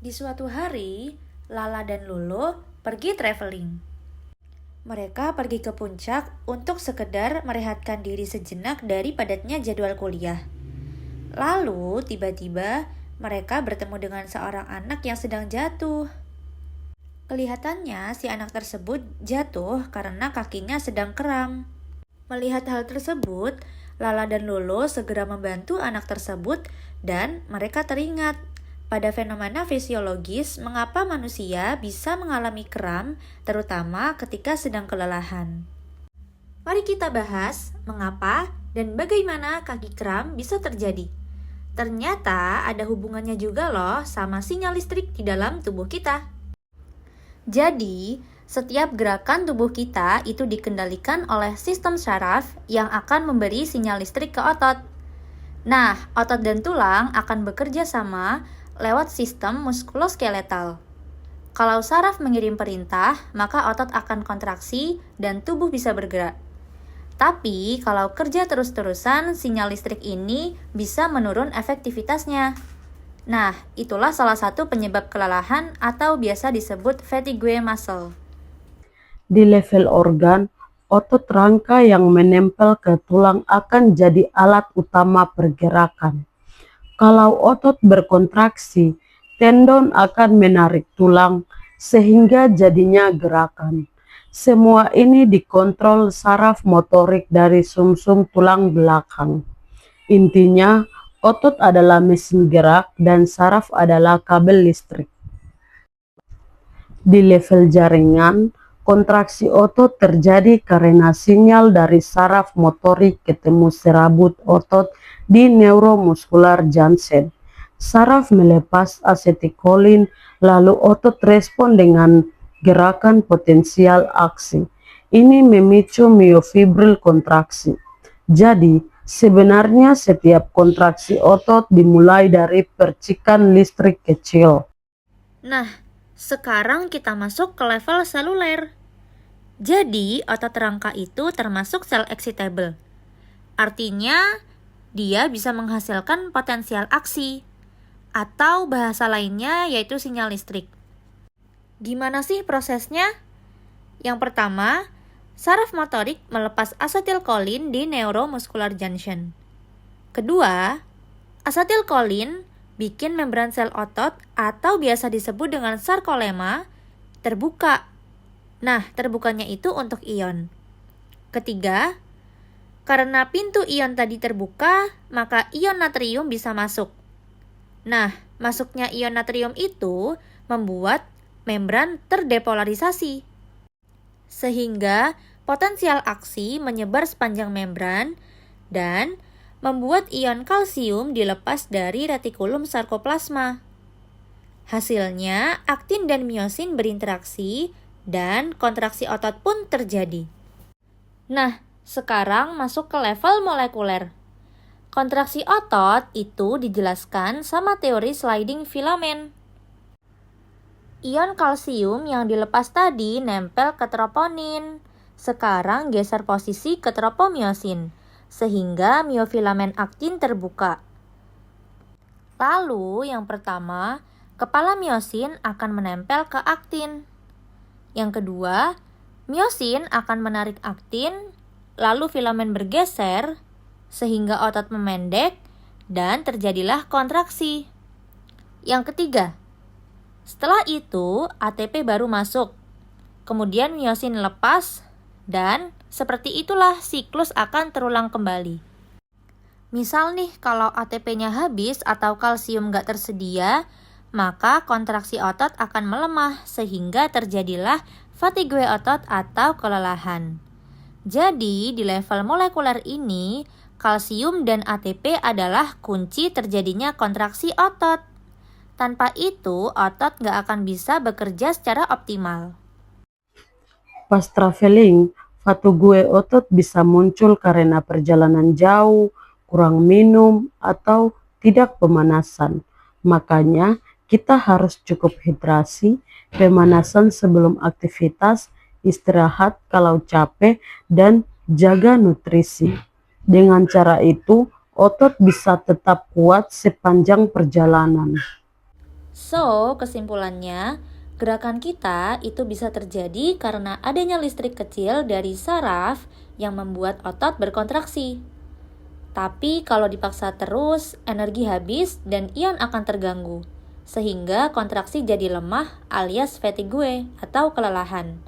Di suatu hari, Lala dan Lulu pergi traveling. Mereka pergi ke puncak untuk sekedar merehatkan diri sejenak dari padatnya jadwal kuliah. Lalu, tiba-tiba mereka bertemu dengan seorang anak yang sedang jatuh. Kelihatannya si anak tersebut jatuh karena kakinya sedang kram. Melihat hal tersebut, Lala dan Lulu segera membantu anak tersebut dan mereka teringat pada fenomena fisiologis mengapa manusia bisa mengalami kram terutama ketika sedang kelelahan. Mari kita bahas mengapa dan bagaimana kaki kram bisa terjadi. Ternyata ada hubungannya juga loh sama sinyal listrik di dalam tubuh kita. Jadi, setiap gerakan tubuh kita itu dikendalikan oleh sistem saraf yang akan memberi sinyal listrik ke otot. Nah, otot dan tulang akan bekerja sama lewat sistem muskuloskeletal. Kalau saraf mengirim perintah, maka otot akan kontraksi dan tubuh bisa bergerak. Tapi, kalau kerja terus-terusan, sinyal listrik ini bisa menurun efektivitasnya. Nah, itulah salah satu penyebab kelelahan atau biasa disebut fatigue muscle. Di level organ, otot rangka yang menempel ke tulang akan jadi alat utama pergerakan. Kalau otot berkontraksi, tendon akan menarik tulang sehingga jadinya gerakan. Semua ini dikontrol saraf motorik dari sumsum tulang belakang. Intinya, otot adalah mesin gerak dan saraf adalah kabel listrik. Di level jaringan, kontraksi otot terjadi karena sinyal dari saraf motorik ketemu serabut otot di neuromuskular junction. Saraf melepas asetilkolin, lalu otot respon dengan gerakan potensial aksi. Ini memicu myofibril kontraksi. Jadi, sebenarnya setiap kontraksi otot dimulai dari percikan listrik kecil. Nah, sekarang kita masuk ke level seluler. Jadi, otot rangka itu termasuk sel excitable. Artinya, dia bisa menghasilkan potensial aksi. Atau bahasa lainnya yaitu sinyal listrik. Gimana sih prosesnya? Yang pertama, saraf motorik melepas asetilkolin di neuromuscular junction. Kedua, asetilkolin bikin membran sel otot atau biasa disebut dengan sarkolema terbuka. Nah, terbukanya itu untuk ion. Ketiga, karena pintu ion tadi terbuka, maka ion natrium bisa masuk. Nah, masuknya ion natrium itu membuat membran terdepolarisasi. Sehingga potensial aksi menyebar sepanjang membran dan membuat ion kalsium dilepas dari retikulum sarkoplasma. Hasilnya, aktin dan miosin berinteraksi dan kontraksi otot pun terjadi. Nah, sekarang masuk ke level molekuler. Kontraksi otot itu dijelaskan sama teori sliding filament. Ion kalsium yang dilepas tadi nempel ke troponin. Sekarang geser posisi ke tropomiosin, sehingga miofilamen aktin terbuka. Lalu yang pertama, kepala miosin akan menempel ke aktin. Yang kedua, miosin akan menarik aktin, lalu filamen bergeser, sehingga otot memendek dan terjadilah kontraksi. Yang ketiga, setelah itu ATP baru masuk, kemudian miosin lepas, dan seperti itulah siklus akan terulang kembali. Misal nih, kalau ATP-nya habis atau kalsium nggak tersedia, maka kontraksi otot akan melemah sehingga terjadilah fatigue otot atau kelelahan. Jadi di level molekuler ini, kalsium dan ATP adalah kunci terjadinya kontraksi otot. Tanpa itu, otot nggak akan bisa bekerja secara optimal. Pas traveling, fatigue otot bisa muncul karena perjalanan jauh, kurang minum, atau tidak pemanasan. Makanya, kita harus cukup hidrasi, pemanasan sebelum aktivitas, istirahat kalau capek, dan jaga nutrisi. Dengan cara itu, otot bisa tetap kuat sepanjang perjalanan. So, kesimpulannya, gerakan kita itu bisa terjadi karena adanya listrik kecil dari saraf yang membuat otot berkontraksi. Tapi kalau dipaksa terus, energi habis dan ion akan terganggu, sehingga kontraksi jadi lemah alias fatigue atau kelelahan.